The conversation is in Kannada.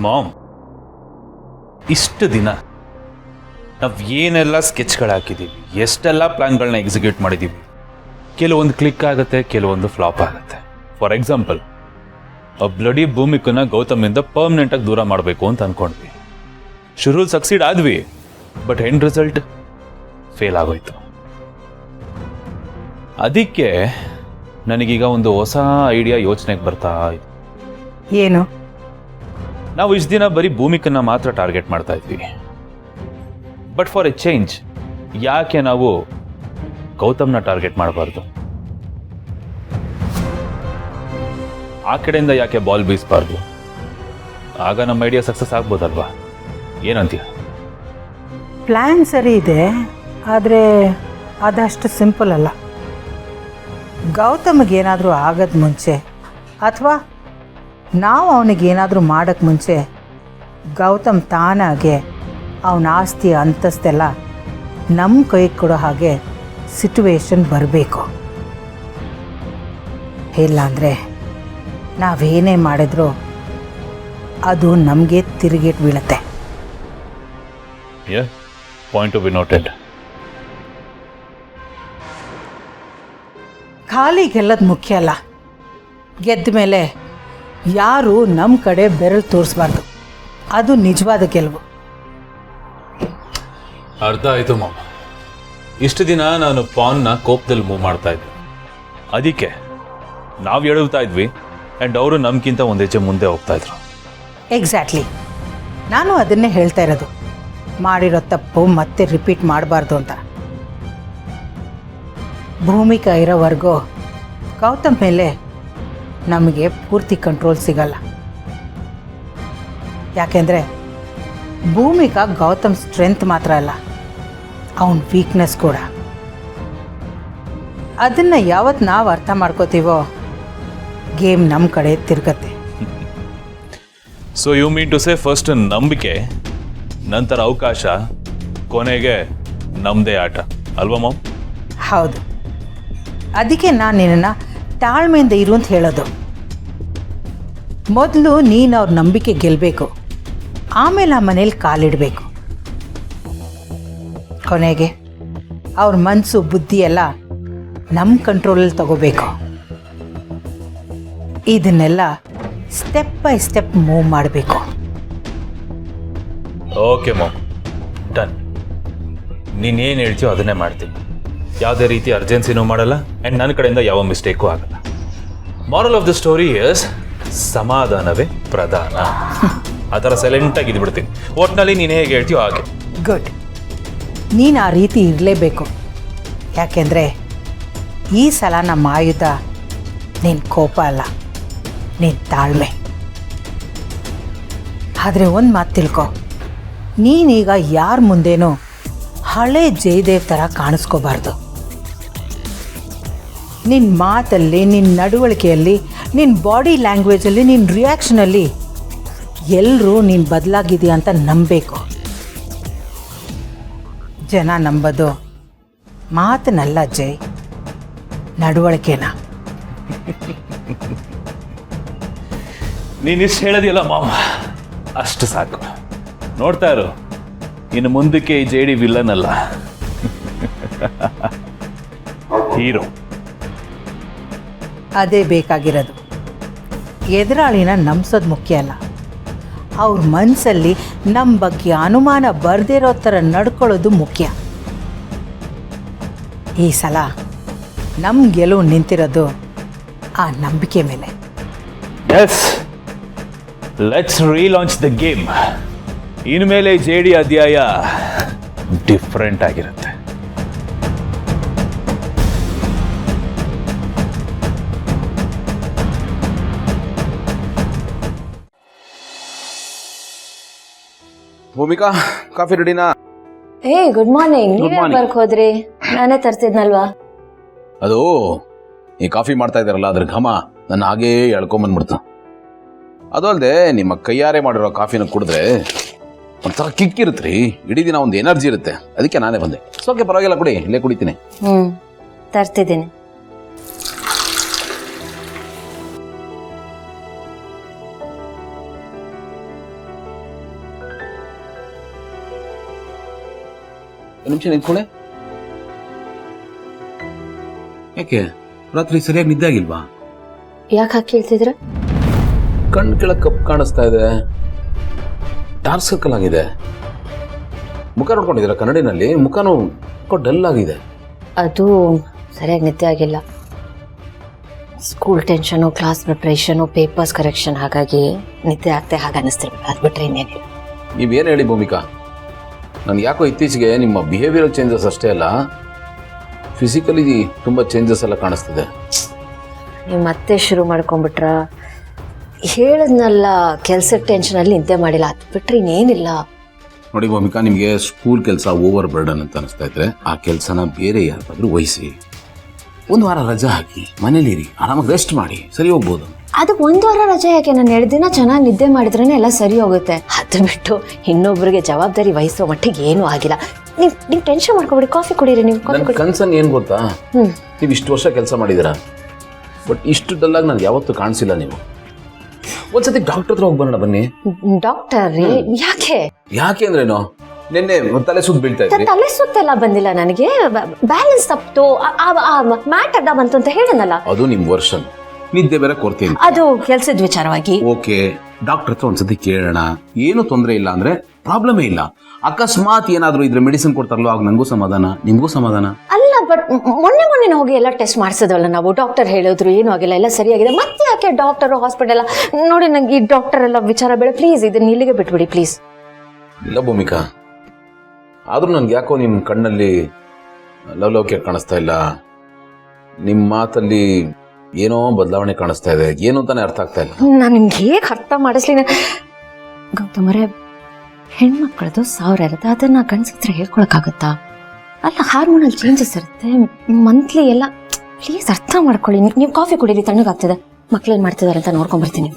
ಮಾಮ್, ಇಷ್ಟು ದಿನ ನಾವು ಏನೆಲ್ಲ ಸ್ಕೆಚ್ಗಳು ಹಾಕಿದ್ದೀವಿ, ಎಷ್ಟೆಲ್ಲ ಪ್ಲಾನ್ಗಳನ್ನ ಎಕ್ಸಿಕ್ಯೂಟ್ ಮಾಡಿದ್ದೀವಿ, ಕೆಲವೊಂದು ಕ್ಲಿಕ್ ಆಗುತ್ತೆ, ಕೆಲವೊಂದು ಫ್ಲಾಪ್ ಆಗುತ್ತೆ. ಫಾರ್ ಎಕ್ಸಾಂಪಲ್, ಆ ಬ್ಲಡಿ ಭೂಮಿಕನ್ನ ಗೌತಮಿಂದ ಪರ್ಮನೆಂಟಾಗಿ ದೂರ ಮಾಡಬೇಕು ಅಂತ ಅನ್ಕೊಂಡ್ವಿ. ಶುರುಲ್ ಸಕ್ಸೀಡ್ ಆದ್ವಿ, ಬಟ್ ಎಂಡ್ ರಿಸಲ್ಟ್ ಫೇಲ್ ಆಗೋಯ್ತು. ಅದಕ್ಕೆ ನನಗೀಗ ಒಂದು ಹೊಸ ಐಡಿಯಾ ಯೋಚನೆಗೆ ಬರ್ತಾ ಇದೆ. ಏನು? ನಾವು ಇಷ್ಟು ದಿನ ಬರೀ ಭೂಮಿಕನ್ನ ಮಾತ್ರ ಟಾರ್ಗೆಟ್ ಮಾಡ್ತಾ ಇದ್ವಿ. ಬಟ್ ಫಾರ್ ಎ ಚೇಂಜ್, ಯಾಕೆ ನಾವು ಗೌತಮ್ನ ಟಾರ್ಗೆಟ್ ಮಾಡಬಾರ್ದು? ಆ ಕಡೆಯಿಂದ ಯಾಕೆ ಬಾಲ್ ಬೀಸಬಾರ್ದು? ಆಗ ನಮ್ಮ ಐಡಿಯಾ ಸಕ್ಸಸ್ ಆಗ್ಬೋದಲ್ವಾ? ಏನಂತೀಯ? ಪ್ಲ್ಯಾನ್ ಸರಿ ಇದೆ, ಆದರೆ ಅದಷ್ಟು ಸಿಂಪಲ್ ಅಲ್ಲ. ಗೌತಮ್ಗೇನಾದರೂ ಆಗೋದು ಮುಂಚೆ ಅಥವಾ ನಾವು ಅವನಿಗೇನಾದರೂ ಮಾಡೋಕ್ಕೆ ಮುಂಚೆ ಗೌತಮ್ ತಾನಾಗೆ ಅವನ ಆಸ್ತಿ ಅಂತಸ್ತೆಲ್ಲ ನಮ್ಮ ಕೈಗೆ ಕೊಡೋ ಹಾಗೆ ಸಿಟುವೇಶನ್ ಬರಬೇಕು. ಇಲ್ಲಾಂದರೆ ನಾವೇನೇ ಮಾಡಿದ್ರೂ ಅದು ನಮಗೆ ತಿರುಗಿಟ್ಟು ಬೀಳುತ್ತೆ. Point to be noted. ಖಾಲಿ ಗೆಲ್ಲೋದು ಮುಖ್ಯ ಅಲ್ಲ, ಗೆದ್ದ ಮೇಲೆ ಯಾರು ನಮ್ಮ ಕಡೆ ಬೆರಳು ತೋರಿಸ್ಬಾರ್ದು. ಅದು ನಿಜವಾದ ಗೆಲುವು. ಅರ್ಥ ಆಯಿತು ಮಾಮ. ಇಷ್ಟು ದಿನ ನಾನು ಪಾನ್ನ ಕೋಪದಲ್ಲಿ ಮೂವ್ ಮಾಡ್ತಾ ಇದ್ದೆ. ಅದಕ್ಕೆ ನಾವು ಎಡುತ್ತಾ ಇದ್ವಿ ಆ್ಯಂಡ್ ಅವರು ನಮ್ಗಿಂತ ಒಂದು ಹೆಜ್ಜೆ ಮುಂದೆ ಹೋಗ್ತಾ ಇದ್ರು. ಎಕ್ಸಾಕ್ಟ್ಲಿ, ನಾನು ಅದನ್ನೇ ಹೇಳ್ತಾ ಇರೋದು. ಮಾಡಿರೋ ತಪ್ಪು ಮತ್ತೆ ರಿಪೀಟ್ ಮಾಡಬಾರ್ದು ಅಂತ. ಭೂಮಿಕಾ ಇರೋವರೆಗೂ ಗೌತಮ್ ಮೇಲೆ ನಮಗೆ ಪೂರ್ತಿ ಕಂಟ್ರೋಲ್ ಸಿಗಲ್ಲ. ಯಾಕೆಂದರೆ ಭೂಮಿಕಾ ಗೌತಮ್ ಸ್ಟ್ರೆಂತ್ ಮಾತ್ರ ಅಲ್ಲ, ಅವನ ವೀಕ್ನೆಸ್ ಕೂಡ. ಅದನ್ನು ಯಾವತ್ತು ನಾವು ಅರ್ಥ ಮಾಡ್ಕೋತೀವೋ ಗೇಮ್ ನಮ್ಮ ಕಡೆ ತಿರುಗತ್ತೆ. So you mean to say first ನಂಬಿಕೆ, ನಂತರ ಅವಕಾಶ, ಕೊನೆಗೆ ನಮ್ಮದೇ ಆಟ ಅಲ್ವಾ ಮಾಮ್? ಹೌದು. ಅದಕ್ಕೆ ನಾನು ನಿನ್ನನ್ನು ತಾಳ್ಮೆಯಿಂದ ಇರು ಅಂತ ಹೇಳೋದು. ಮೊದಲು ನೀನು ಅವ್ರ ನಂಬಿಕೆ ಗೆಲ್ಲಬೇಕು, ಆಮೇಲೆ ಆ ಮನೇಲಿ ಕಾಲಿಡಬೇಕು. ಕೊನೆಗೆ ಅವ್ರ ಮನಸ್ಸು ಬುದ್ಧಿ ಎಲ್ಲ ನಮ್ಮ ಕಂಟ್ರೋಲಲ್ಲಿ ತಗೋಬೇಕು. ಇದನ್ನೆಲ್ಲ ಸ್ಟೆಪ್ ಬೈ ಸ್ಟೆಪ್ ಮೂವ್ ಮಾಡಬೇಕು. Okay ma'am, done. ನೀನೇನು ಹೇಳ್ತೀಯೋ ಅದನ್ನೇ ಮಾಡ್ತೀನಿ. ಯಾವುದೇ ರೀತಿ ಅರ್ಜೆನ್ಸಿನೂ ಮಾಡಲ್ಲ ಆ್ಯಂಡ್ ನನ್ನ ಕಡೆಯಿಂದ ಯಾವ ಮಿಸ್ಟೇಕು ಆಗಲ್ಲ. Moral of the story is ಸಮಾಧಾನವೇ ಪ್ರಧಾನ. ಆ ಥರ ಸೈಲೆಂಟಾಗಿ ಇದ್ಬಿಡ್ತೀನಿ. ಒಟ್ಟಿನಲ್ಲಿ ನೀನು ಹೇಗೆ ಹೇಳ್ತೀಯೋ ಹಾಗೆ. ಗುಡ್. ನೀನು ಆ ರೀತಿ ಇರಲೇಬೇಕು. ಯಾಕೆಂದರೆ ಈ ಸಲ ನಮ್ಮ ಆಯುಧ ನಿನ್ನ ಕೋಪ ಅಲ್ಲ, ನಿನ್ನ ತಾಳ್ಮೆ. ಆದರೆ ಒಂದು ಮಾತು ತಿಳ್ಕೊ, ನೀನೀಗ ಯಾರ ಮುಂದೇನೂ ಹಳೆ ಜಯದೇವ್ ಥರ ಕಾಣಿಸ್ಕೋಬಾರ್ದು. ನಿನ್ನ ಮಾತಲ್ಲಿ, ನಿನ್ನ ನಡವಳಿಕೆಯಲ್ಲಿ, ನಿನ್ನ ಬಾಡಿ ಲ್ಯಾಂಗ್ವೇಜಲ್ಲಿ, ನಿನ್ನ ರಿಯಾಕ್ಷನಲ್ಲಿ ಎಲ್ಲರೂ ನೀನು ಬದಲಾಗಿದೆಯಾ ಅಂತ ನಂಬಬೇಕು. ಜನ ನಂಬೋದು ಮಾತನ್ನಲ್ಲ ಜೈ, ನಡವಳಿಕೆನ. ನೀನಿಷ್ಟು ಹೇಳೋದಿಲ್ಲ ಮಾಮ, ಅಷ್ಟು ಸಾಕು. ನೋಡ್ತಾ ಇರು, ಇನ್ನು ಮುಂದಕ್ಕೆ ಈ ಜೆ ಡಿ ವಿಲ್ಲನ್ ಅಲ್ಲ, ಹೀರೋ. ಅದೇ ಬೇಕಾಗಿರೋದು. ಎದುರಾಳಿನ ನಂಬಿಸೋದು ಮುಖ್ಯ ಅಲ್ಲ, ಅವ್ರ ಮನಸ್ಸಲ್ಲಿ ನಮ್ಮ ಬಗ್ಗೆ ಅನುಮಾನ ಬರ್ದಿರೋ ಥರ ನಡ್ಕೊಳ್ಳೋದು ಮುಖ್ಯ. ಈ ಸಲ ನಮ್ಮ ಗೆಲುವು ನಿಂತಿರೋದು ಆ ನಂಬಿಕೆ ಮೇಲೆ. Yes, let's relaunch the game. ಇನ್ಮೇಲೆ ಜೆ ಡಿ ಅಧ್ಯಾಯ ಡಿಫ್ರೆಂಟ್ ಆಗಿರುತ್ತೆ. ಭೂಮಿಕಾ, ಕಾಫಿ ರೆಡಿನಾ? Hey, good morning. ನೀವೇ ಬರ್ಕ್ ಹೋದ್ರಿ? ನಾನೇ ತರ್ಸಿದ್ನಲ್ವಾ? ಅದು ಈ ಕಾಫಿ ಮಾಡ್ತಾ ಇದ್ದಾರಲ್ಲ, ಅದ್ರ ಘಮ ನನ್ನ ಹಾಗೇ ಎಳ್ಕೊಂಬಂದ್ಬಿಡ್ತು. ಅದು ಅಲ್ಲದೆ ನಿಮ್ಮ ಕೈಯಾರೆ ಮಾಡಿರೋ ಕಾಫಿನ ಕುಡಿದ್ರೆ ಒಂಥರ ಕಿಕ್ ಇರುತ್ತೆ, ಇಡೀ ದಿನ ಒಂದು ಎನರ್ಜಿ ಇರುತ್ತೆ. ಅದಕ್ಕೆ ನಾನೇ ಬಂದೆ. ಓಕೆ, ಪರವಾಗಿಲ್ಲ, ಕುಡಿ, ಇಲ್ಲೇ ಕುಡಿತೀನಿ. ತರ್ತಿದ್ದೀನಿ. ನಿಮಿಷ ನಿಂತ್ಕೊಳ್ಳೆ. ಯಾಕೆ ರಾತ್ರಿ ಸರಿಯಾಗಿ ನಿದ್ದೆ ಆಗಿಲ್ವಾ? ಯಾಕೆ ಹಾಕಿ ಕೇಳ್ತಿದ್ರ? ಕಣ್ಣು ಕೆಳಗೆ ಕಪ್ಪು ಕಾಣಿಸ್ತಾ ಇದೆ, ಡಾರ್ಕ್ ಸರ್ಕಲ್ ಆಗಿದೆ. ಮುಖ ನೋಡ್ಕೊಂಡಿದ್ದೀರಾ ಕನ್ನಡಿನಲ್ಲಿ? ಮುಖನೂ ಡಲ್ ಆಗಿದೆ. ಅದು ಸರಿಯಾಗಿ ನಿದ್ದೆ ಆಗಿಲ್ಲ. School tension, class preparation, papers correction, ಹಾಗಾಗಿ ನಿದ್ದೆ ಆಗ್ತೆ ಹಾಗೆ ಅನ್ನಿಸ್ತಿರ್ಬೇಕು. ಅದು ಬಿಟ್ಟರೆ ಇನ್ನೇನಿಲ್ಲ. ನೀವೇನು ಹೇಳಿ ಭೂಮಿಕಾ, ನನಗೆ ಯಾಕೋ ಇತ್ತೀಚೆಗೆ ನಿಮ್ಮ ಬಿಹೇವಿಯರಲ್ ಚೇಂಜಸ್ ಅಷ್ಟೇ ಅಲ್ಲ, ಫಿಸಿಕಲಿ ತುಂಬ ಚೇಂಜಸ್ ಎಲ್ಲ ಕಾಣಿಸ್ತಿದೆ. ನೀವು ಮತ್ತೆ ಶುರು ಮಾಡ್ಕೊಂಡ್ಬಿಟ್ರ? ಹೇಳದ್ನಲ್ಲ, ಕೆಲ್ಸದ ಟೆನ್ಷನಲ್ಲಿ ನಿದ್ದೆ ಮಾಡಿಲ್ಲ. ಅದು ಬಿಟ್ಟರೆ ಇನ್ನೇನಿಲ್ಲ. ನೋಡಿ ಭೂಮಿಕಾ, ನಿಮಗೆ ಸ್ಕೂಲ್ ಕೆಲಸ ಓವರ್ ಬರ್ಡನ್ ಅಂತ ಅನಿಸ್ತಾ ಇದ್ರೆ ಆ ಕೆಲಸನ ಬೇರೆ ಯಾರಾದ್ರೂ ವಹಿಸಿ, ಒಂದು ವಾರ ರಜಾ ಹಾಕಿ ಮನೇಲಿರಿ, ಆರಾಮಾಗಿ ರೆಸ್ಟ್ ಮಾಡಿ, ಸರಿ ಹೋಗ್ಬೋದು. ಅದು ಒಂದು ವಾರ ರಜೆ ಯಾಕೆ? ನಾನು 2 ದಿನ ಚೆನ್ನಾಗಿ ನಿದ್ದೆ ಮಾಡಿದ್ರೇ ಎಲ್ಲ ಸರಿ ಹೋಗುತ್ತೆ. ಅದು ಬಿಟ್ಟು ಇನ್ನೊಬ್ಬರಿಗೆ ಜವಾಬ್ದಾರಿ ವಹಿಸೋ ಮಟ್ಟಿಗೆ ಏನೂ ಆಗಿಲ್ಲ. ನೀವು ಟೆನ್ಷನ್ ಮಾಡ್ಕೊಬೇಡಿ, ಕಾಫಿ ಕುಡೀರಿ. ನೀವು ಕಾಫಿ ನನ್ನ ಕುಡಿ. ಕನ್ಸನ್ ಏನು ಗೊತ್ತಾ, ನೀವು ಇಷ್ಟು ವರ್ಷ ಕೆಲಸ ಮಾಡಿದ್ದೀರಾ, ಬಟ್ ಇಷ್ಟು ಡಲ್ಲಾಗಿ ನನಗೆ ಯಾವತ್ತೂ ಕಾಣಿಸಿಲ್ಲ. ನೀವು ಒಂದ್ಸತಿ ಡಾಕ್ಟರ್ ಹತ್ರ ಹೋಗಿ ಬರೋಣ ಬನ್ನಿ. ಡಾಕ್ಟರ್ ಯಾಕೆ? ಯಾಕೆ ಅಂದ್ರೇನು, ನಿನ್ನೆ ತಲೆ ಸುತ್ತ ಬೀಳ್ತಾ ಇದ್ರಿ. ತಲೆ ಸುತ್ತೆಲ್ಲ ಬಂದಿಲ್ಲ ನನಗೆ, ಬ್ಯಾಲೆನ್ಸ್ ತಪ್ಪಿತು, ಮ್ಯಾಟ್ ಅಡ್ಡ ಬಂತು ಅಂತ ಹೇಳನಲ್ಲ. ಅದು ನಿಮ್ ವರ್ಷನ್, ನಿದ್ದೆ ಬೇರೆ ಕೊಡ್ತೀನಿ. ಅದು ಕೆಲ್ಸದ ವಿಚಾರವಾಗಿ. ಓಕೆ, ಡಾಕ್ಟರ್ ಹತ್ರ ಒಂದ್ಸತಿ ಕೇಳೋಣ. ಏನು ತೊಂದರೆ ಇಲ್ಲ ಅಂದ್ರೆ ಪ್ರಾಬ್ಲಮೇ ಇಲ್ಲ. ಅಕಸ್ಮಾತ್ ಏನಾದ್ರೂ ಇದ್ರೆ ಮೆಡಿಸಿನ್ ಕೊಡ್ತಾರಲ್ಲ, ಆಗ ನಂಗೂ ಸಮಾಧಾನ, ನಿಮ್ಗೂ ಸಮಾಧಾನ. ಅಲ್ಲ, ಬಟ್ ಮೊನ್ನೆ ಹೋಗಿ ಎಲ್ಲ ಟೆಸ್ಟ್ ಮಾಡಿಸೋದಲ್ಲ ನಾವು. ಡಾಕ್ಟರ್ ಹೇಳಿದ್ರು ಏನೂ ಆಗಿಲ್ಲ, ಎಲ್ಲ ಸರಿಯಾಗಿದೆ. ಮತ್ತೆ ಯಾಕೆ ಡಾಕ್ಟರ್, ಹಾಸ್ಪಿಟಲ್? ನೋಡಿ, ನಂಗೆ ಈ ಡಾಕ್ಟರ್ ಎಲ್ಲ ವಿಚಾರ ಬೇಡ ಪ್ಲೀಸ್. ಇದನ್ನ ಇಲ್ಲಿಗೆ ಬಿಟ್ಬಿಡಿ ಪ್ಲೀಸ್. ಇಲ್ಲ ಭೂಮಿಕಾ, ಆದ್ರೂ ನನ್ಗೆ ಯಾಕೋ ನಿಮ್ ಕಣ್ಣಲ್ಲಿ ಲವಲವಿಕೆ ಕಾಣಿಸ್ತಾ ಇಲ್ಲ, ನಿಮ್ ಮಾತಲ್ಲಿ ಏನೋ ಬದಲಾವಣೆ ಕಾಣಿಸ್ತಾ ಇದೆ. ಏನು ಅಂತಾನೆ ಅರ್ಥ ಆಗ್ತಾ ಇಲ್ಲ. ನಾನು ನಿಮ್ಗೆ ಹೇಗೆ ಅರ್ಥ ಮಾಡಿಸ್ಲಿ? ಗೌತಮರೇ, ಹೆಣ್ಮಕ್ಳದು 1000 ಇರುತ್ತೆ, ಅದನ್ನ ಗಂಡಸ್ರ ಹೇಳ್ಕೊಳಕ್ಕಾಗತ್ತಾ? ಅಲ್ಲ, ಹಾರ್ಮೋನಲ್ ಚೇಂಜಸ್ ಇರುತ್ತೆ, ಮಂತ್ಲಿ ಎಲ್ಲ. ಪ್ಲೀಸ್ ಅರ್ಥ ಮಾಡ್ಕೊಳ್ಳಿ. ನೀವು ಕಾಫಿ ಕುಡೀರಿ, ತಣ್ಣಗಾಗ್ತದೆ. ಮಕ್ಳೇನ್ ಮಾಡ್ತಿದಾರೆ ಅಂತ ನೋಡ್ಕೊಂಡ್ಬರ್ತೀನಿ.